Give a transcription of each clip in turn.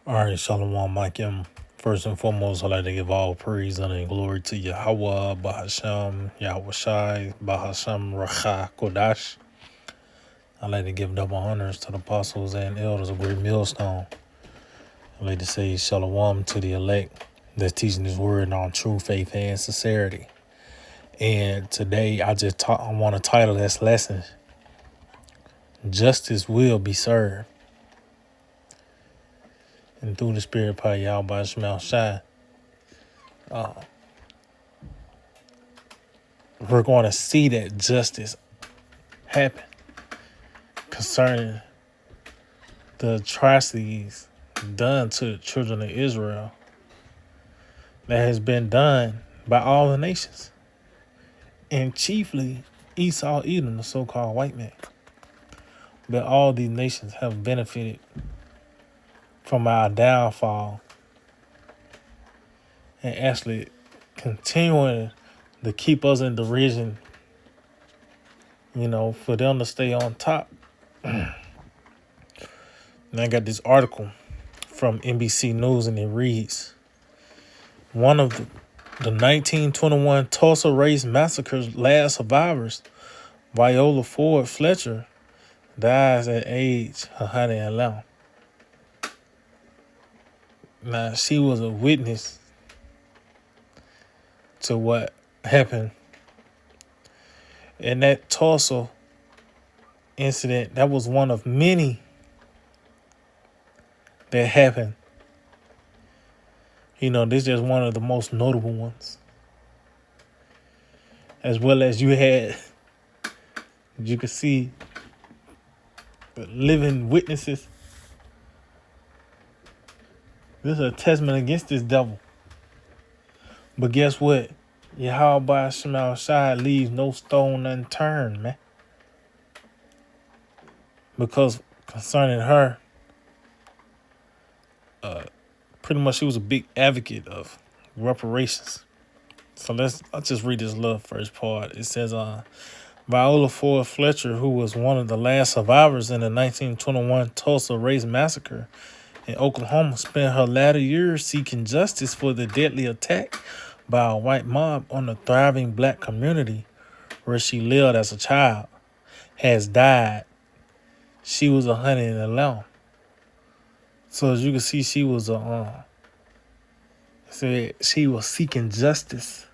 All right, Shalom, Mike. First and foremost, I'd like to give all praise and glory to Yahweh, Bahasham, Yahweh Shai, Bahasham, Racha, Kodash. I'd like to give double honors to the apostles and elders of Great Millstone. I'd like to say Shalom to the elect that's teaching this word on true faith and sincerity. And today, I want to title this lesson, Justice Will Be Served. And through the Spirit, by Yahweh Shemel Shai, we're going to see that justice happen concerning the atrocities done to the children of Israel that has been done by all the nations, and chiefly Esau, Edom, the so-called white man. But all these nations have benefited from our downfall and actually continuing to keep us in derision, for them to stay on top. And I got this article from NBC News, and it reads, one of the 1921 Tulsa Race Massacre's last survivors, Viola Ford Fletcher, dies at age 111. Now, she was a witness to what happened in that Tulsa incident. That was one of many that happened. This is just one of the most notable ones. As well as you could see living witnesses. This is a testament against this devil. But guess what? Yahweh Shemel Shai leaves no stone unturned, man. Because concerning her, pretty much she was a big advocate of reparations. So I'll just read this little first part. It says, Viola Ford Fletcher, who was one of the last survivors in the 1921 Tulsa Race Massacre in Oklahoma, spent her latter years seeking justice for the deadly attack by a white mob on the thriving black community where she lived as a child, has died. She was 111. So as you can see, she was she was seeking justice,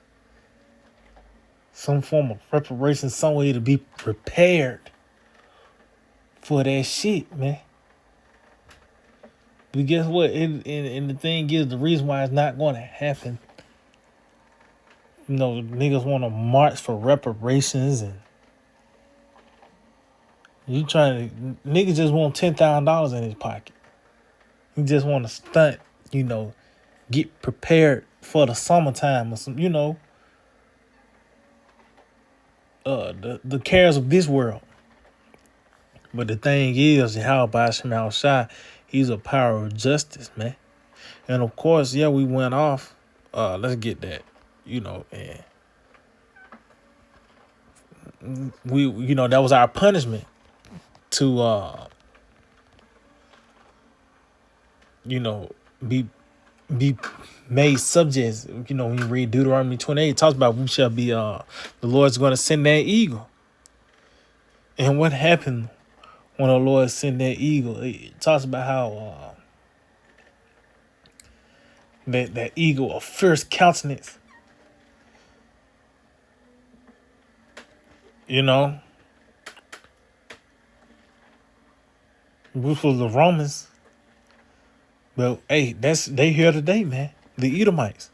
some form of preparation, some way to be prepared for that shit, man. But guess what? And the thing is, the reason why it's not going to happen, niggas want to march for reparations, and niggas just want $10,000 in his pocket. He just want to stunt, get prepared for the summertime or some, the cares of this world. But the thing is, Yahweh Shemel Shai, he's a power of justice, man. And of course, we went off. Let's get that, and we, that was our punishment to, be made subjects. When you read Deuteronomy 28, it talks about we shall be, the Lord's going to send that eagle. And what happened when the Lord sent that eagle? It talks about how that eagle, a fierce countenance, which was the Romans. But hey, they here today, man. The Edomites.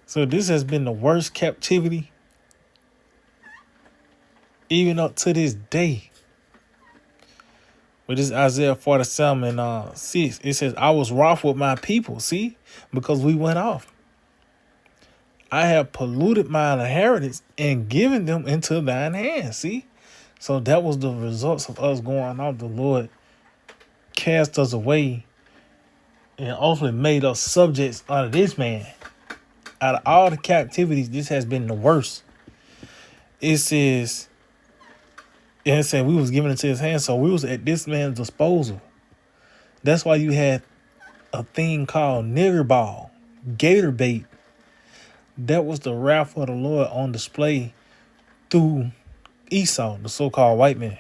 So this has been the worst captivity even up to this day. But this is Isaiah 47 and 6. It says, I was wroth with my people, see? Because we went off. I have polluted mine inheritance and given them into thine hands, see? So that was the results of us going off. The Lord cast us away and ultimately made us subjects under this man. Out of all the captivities, this has been the worst. It said we was given into his hands, so we was at this man's disposal. That's why you had a thing called nigger ball, gator bait. That was the wrath of the Lord on display through Esau, the so-called white man.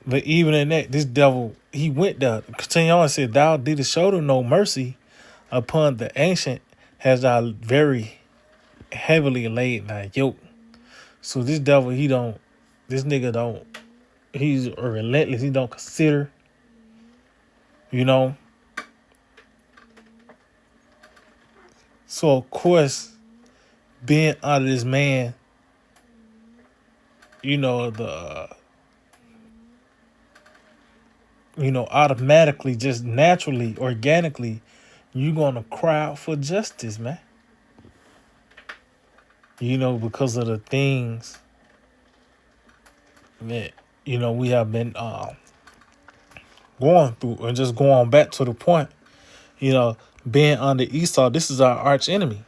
But even in that, this devil, he went there. Continue on and said, thou didst show them no mercy upon the ancient, has thou very heavily laid thy yoke. So this devil, this nigga don't, he's relentless. He don't consider, you know. So of course, being under this man, automatically, just naturally, organically, you're gonna cry out for justice, man. Because of the things that we have been going through, and just going back to the point, being under Esau, this is our arch enemy.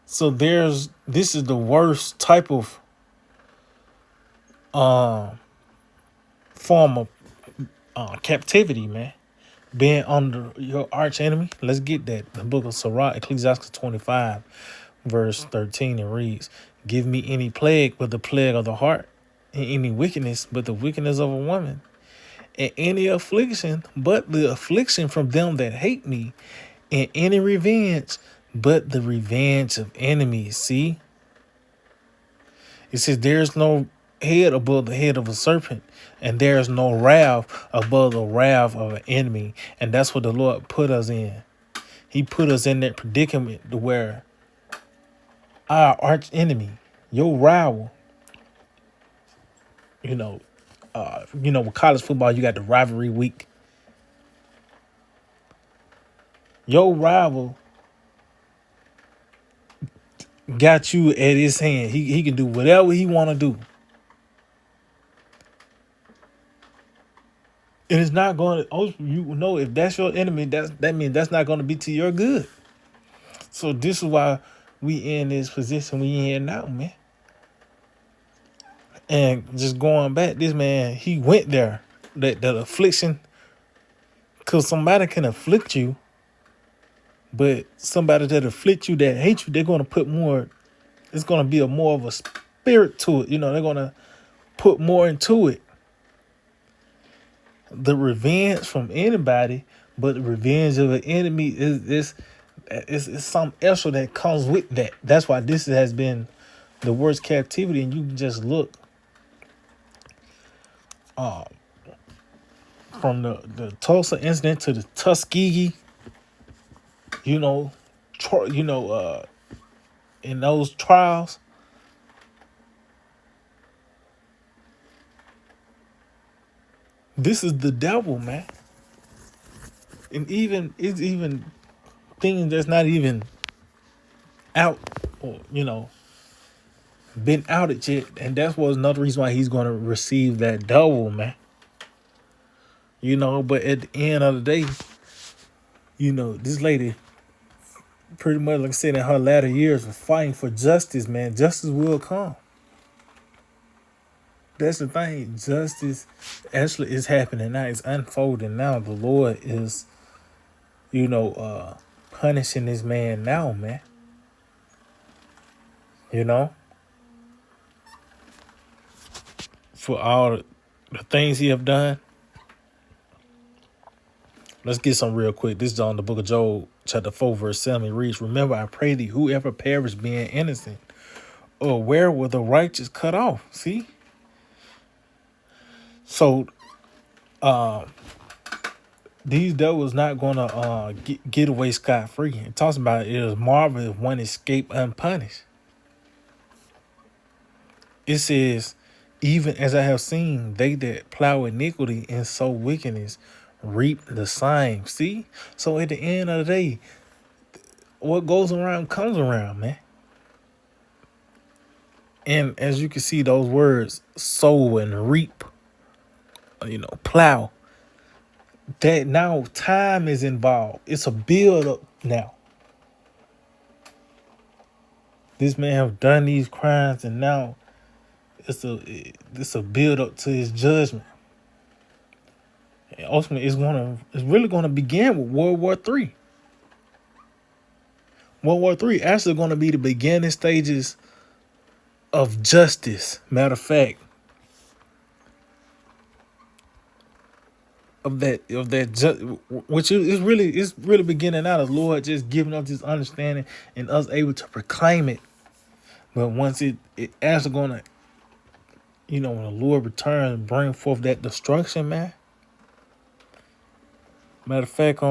So this is the worst type of form of captivity, man. Being under your arch enemy. Let's get that. The book of Sirach, Ecclesiastes 25, verse 13, it reads, give me any plague but the plague of the heart, and any wickedness but the wickedness of a woman, and any affliction but the affliction from them that hate me, and any revenge but the revenge of enemies. See? It says there's no head above the head of a serpent, and there's no wrath above the wrath of an enemy. And that's what the Lord put us in. He put us in that predicament to where our arch enemy, your rival, with college football, you got the rivalry week. Your rival got you at his hand. He can do whatever he want to do. And it's not going to, if that's your enemy, that means that's not going to be to your good. So this is why we in this position we in now, man. And just going back, this man, he went there. That affliction, because somebody can afflict you, but somebody that afflict you, that hate you, they're going to put more, it's going to be more of a spirit to it. They're going to put more into it. The revenge from anybody, but the revenge of an enemy is some extra that comes with that. That's why this has been the worst captivity. And you can just look from the Tulsa incident to the Tuskegee, in those trials. This is the devil, man. And it's even things that's not even out, or been outed yet. And that was another reason why he's going to receive that double, man. But at the end of the day, this lady, pretty much, like I said, in her latter years of fighting for justice, man, justice will come. That's the thing. Justice actually is happening now. It's unfolding now. The Lord is, punishing this man now, man. For all the things he have done. Let's get some real quick. This is on the book of Job, chapter 4, verse 7. It reads, remember, I pray thee, whoever perish being innocent, or where will the righteous cut off? See? So, these devils not gonna get away scot-free. It talks about it is marvelous if one escape unpunished. It says, even as I have seen, they that plow iniquity and sow wickedness reap the same. See? So at the end of the day, what goes around comes around, man. And as you can see, those words, sow and reap, plow, that now time is involved. It's a build up now. This man have done these crimes, and now it's a build up to his judgment. ultimately it's really gonna begin with World War Three. World War Three actually gonna be the beginning stages of justice. Matter of fact, which is really beginning out of Lord just giving us this understanding and us able to proclaim it. But once it actually gonna, when the Lord returns, bring forth that destruction, man. Matter of fact,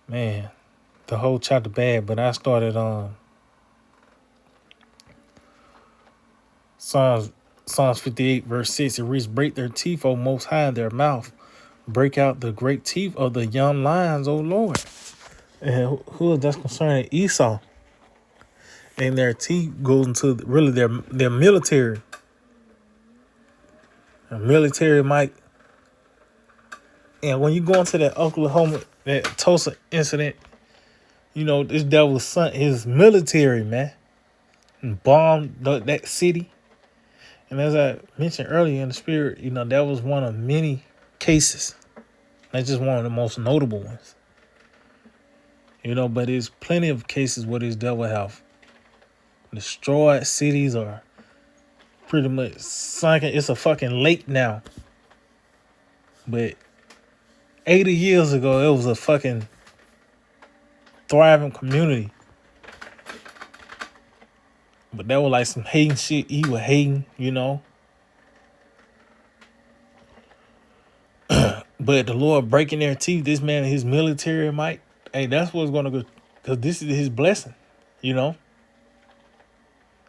man, the whole chapter bad, but I started on Psalms 58 verse 6. It reads, "Break their teeth, O Most High, in their mouth. Break out the great teeth of the young lions, O Lord." And who is that concerning? Esau. And their teeth goes into really their military. Their military might. And when you go into that Oklahoma, that Tulsa incident, this devil's son, his military, man, and bombed that city. And as I mentioned earlier in the spirit, that was one of many cases. That's just one of the most notable ones. But there's plenty of cases where this devil have destroyed cities or pretty much sunken. It's a fucking lake now. But 80 years ago, it was a fucking thriving community. But that was like some hating shit. He was hating, But the Lord breaking their teeth, this man and his military might. Hey, that's what's going to go. Because this is his blessing,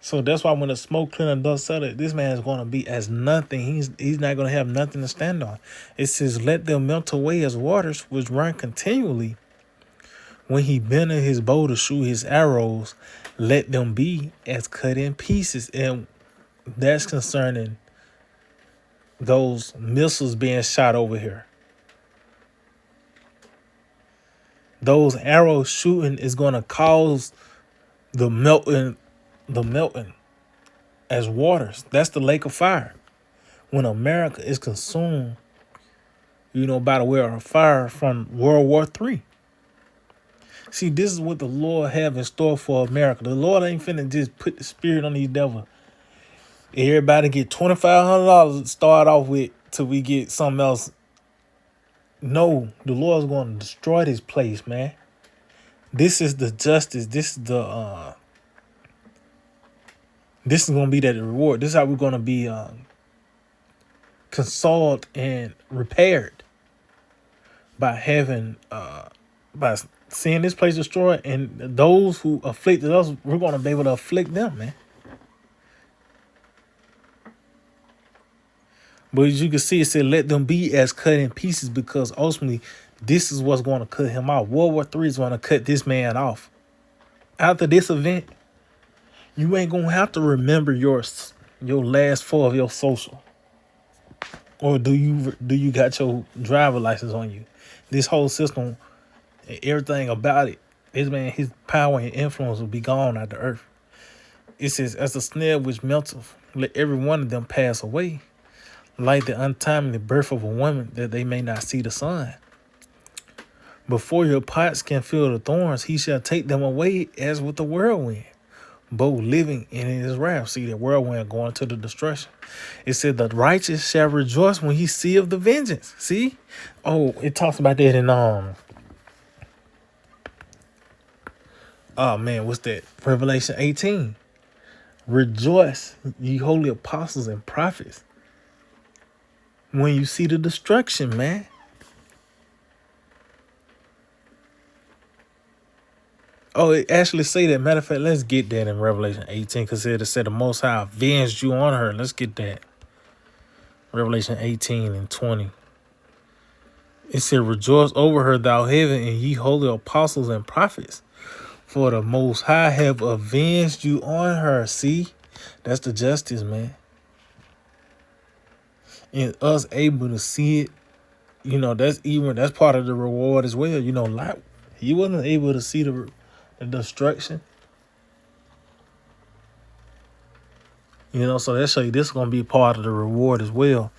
So that's why when the smoke clear and dust settle, this man is going to be as nothing. He's not going to have nothing to stand on. It says, "Let them melt away as waters, which run continually. When he bendeth his bow to shoot his arrows, let them be as cut in pieces." And that's concerning those missiles being shot over here. Those arrows shooting is going to cause the melting as waters. That's the lake of fire. When America is consumed, by the way of fire from World War III. See, this is what the Lord have in store for America. The Lord ain't finna just put the spirit on these devils. Everybody get $2,500 to start off with till we get something else. No, the Lord's going to destroy this place, man. This is the justice. This is the this is going to be that reward. This is how we're going to be consoled and repaired by having by seeing this place destroyed, and those who afflicted us, we're going to be able to afflict them, man. But as you can see, it said, "Let them be as cut in pieces," because ultimately, this is what's going to cut him off. World War III is going to cut this man off. After this event, you ain't going to have to remember your last four of your social. Or do you got your driver license on you? This whole system, everything about it, this man, his power and influence will be gone out the earth. It says, "As a snare which melteth, let every one of them pass away, like the untimely birth of a woman, that they may not see the sun. Before your pots can feel the thorns, he shall take them away as with the whirlwind, both living and in his wrath." See, the whirlwind going to the destruction. It said, "The righteous shall rejoice when he seeth the vengeance." See? Oh, it talks about that in oh man, what's that? Revelation 18. "Rejoice, ye holy apostles and prophets, when you see the destruction," man. Oh, it actually say that. Matter of fact, let's get that in Revelation 18, because it said the Most High avenged you on her. Let's get that. Revelation 18 and 20. It said, "Rejoice over her, thou heaven, and ye holy apostles and prophets, for the Most High have avenged you on her." See, that's the justice, man. And us able to see it, that's part of the reward as well. Lot, he wasn't able to see the destruction. So that show you this is gonna be part of the reward as well.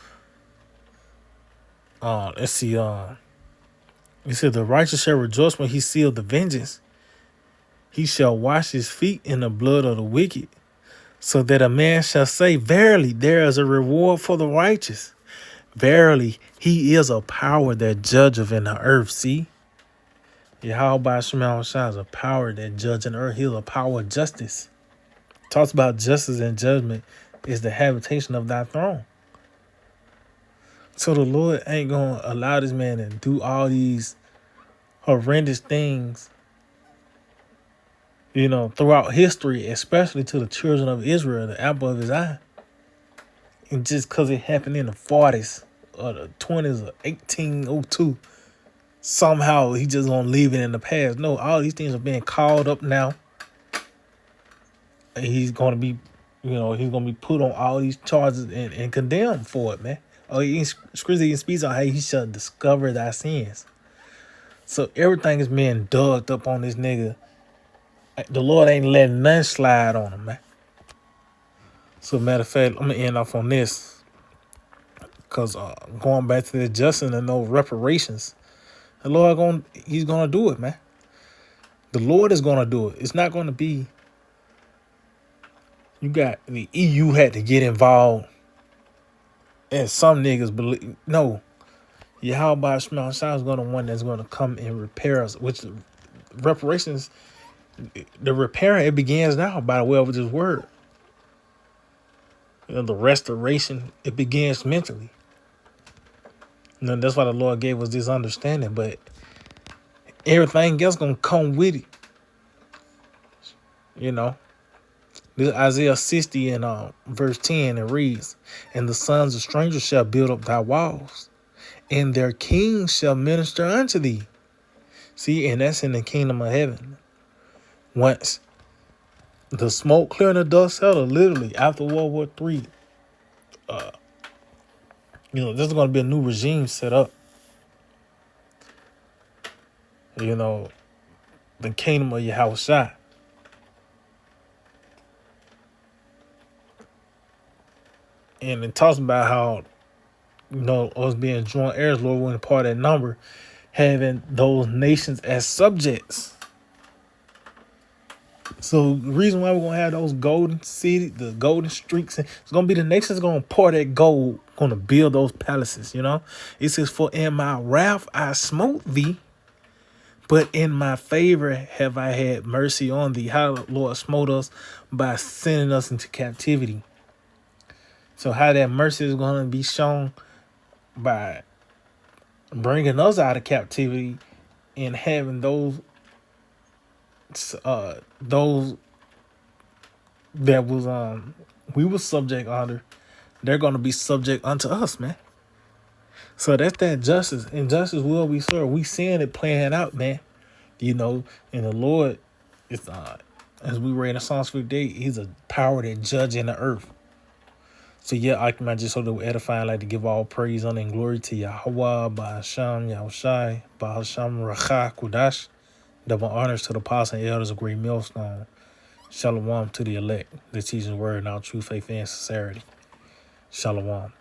Let's see. He said, "The righteous shall rejoice when he seeth the vengeance. He shall wash his feet in the blood of the wicked, so that a man shall say, Verily, there is a reward for the righteous. Verily, he is a power that judgeth in the earth." See, Yahweh Shema Shai is a power that judge in the earth. He is a power of justice. Talks about justice and judgment is the habitation of thy throne. So the Lord ain't gonna allow this man to do all these horrendous things, throughout history, especially to the children of Israel, the apple of his eye. And just because it happened in the 40s or the 20s or 1802, somehow he just gonna leave it in the past. No, all these things are being called up now. And he's gonna be, he's gonna be put on all these charges and condemned for it, man. Oh, Scripture speaks on how he shall discover thy sins. So everything is being dug up on this nigga. The Lord ain't letting nothing slide on him, man. So matter of fact, I'm gonna end off on this. Because going back to the justice and no reparations, the Lord he's gonna do it, man. The Lord is gonna do it. It's not gonna be, you got the EU had to get involved. And some niggas believe, no, Yahweh Shema Shai is gonna one that's gonna come and repair us. Which reparations, the repairing, it begins now by the way of this word. The restoration, it begins mentally. And that's why the Lord gave us this understanding. But everything else gonna come with it. This Isaiah 60 and verse 10, it reads, "And the sons of strangers shall build up thy walls, and their kings shall minister unto thee." See, and that's in the kingdom of heaven. Once the smoke clear and the dust settle, literally after World War III, there's going to be a new regime set up. The kingdom of Yahweh Shai. And it talks about how, us being joint heirs, Lord, we're part of that number, having those nations as subjects. So the reason why we're going to have those golden cities, the golden streaks, it's going to be the nations going to pour that gold, going to build those palaces, It says, "For in my wrath I smote thee, but in my favor have I had mercy on thee." How the Lord smote us? By sending us into captivity. So how that mercy is going to be shown? By bringing us out of captivity and having those that was we were subject under, they're going to be subject unto us, man. So that's that justice, and justice will we serve. We seeing it playing out, man. And the Lord is as we read in Psalms 58, he's a power that judge in the earth. So yeah, I just so that we're edifying, I like to give all praise, honor, and glory to Yahweh, Ba'asham, Yahushai, Ba'asham, Racha, Kudash. Double honors to the apostles and elders of Great Millstone. Shalom to the elect, the teaching word in our true faith and sincerity. Shalom.